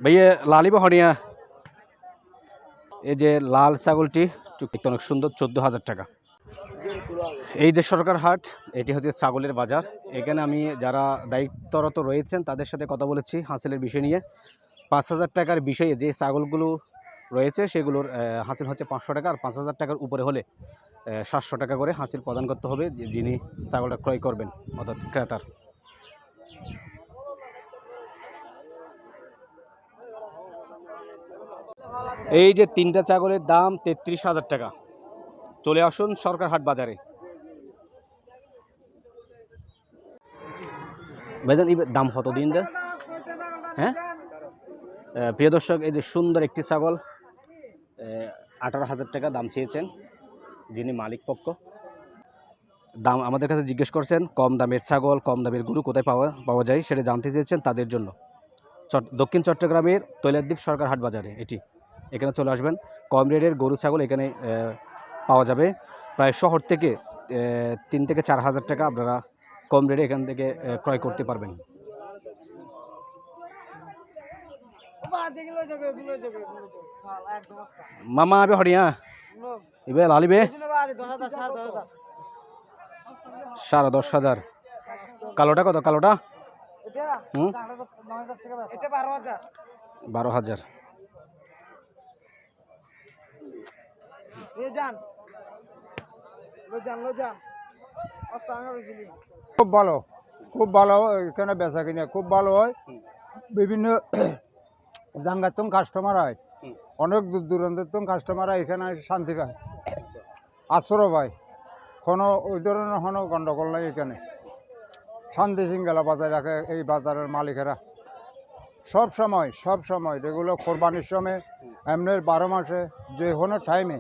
ভাইয়া লালি বহরিয়া এই যে লাল ছাগলটি দেখতে অনেক সুন্দর, 14,000 টাকা। এই যে সরকার হাট, এটি হচ্ছে ছাগলের বাজার। এখানে আমি যারা দায়িত্বরত রয়েছেন তাদের সাথে কথা বলেছি হাসিলের বিষয় নিয়ে। 5,000 টাকার বিষয়ে যে ছাগলগুলো রয়েছে সেগুলোর হাসিল হচ্ছে 500 টাকা, আর 5,000 টাকার উপরে হলে 700 টাকা করে হাসিল প্রদান করতে হবে যিনি ছাগলটা ক্রয় করবেন, অর্থাৎ ক্রেতার। এই যে 3টা ছাগলের দাম 33,000 টাকা। চলে আসুন সরকার হাট বাজারে। ভাইজান এই দাম কত দিন দেয়? হ্যাঁ প্রিয় দর্শক, এই যে সুন্দর একটি ছাগল 18,000 টাকা দাম চেয়েছেন যিনি মালিক পক্ষ। দাম আমাদের কাছে জিজ্ঞেস করছেন, কম দামের ছাগল, কম দামের গরু কোথায় পাওয়া যায় সেটা জানতে চেয়েছেন তাদের জন্য। দক্ষিণ চট্টগ্রামের তৈলাদ্বীপ সরকার হাট বাজারে এটি, এখানে চলে আসবেন। কম রেটের গরু ছাগল এখানে পাওয়া যাবে। প্রায় শহর থেকে 3 থেকে 4,000 টাকা আপনারা কম রেটে এখান থেকে ক্রয় করতে পারবেন। মামা আবে হরিয়া ইবে লালিবে 10,500। কালোটা কত? কালোটা 12,000। খুব ভালো, খুব ভালো। এখানে বেচা কিনা খুব ভালো হয়। বিভিন্ন জাঙ্গাতন কাস্টমার হয়, অনেক দূর দূরান্তের কাস্টমার এখানে শান্তি পায়, আশ্রয় পায়। কোনো ওই ধরনের কোনো গন্ডগোল নাই এখানে। শান্তি শৃঙ্খলা বাজায় রাখে এই বাজারের মালিকেরা সব সময় রেগুলো কোরবানির সময়, এমনি 12 মাসে যে কোনো টাইমে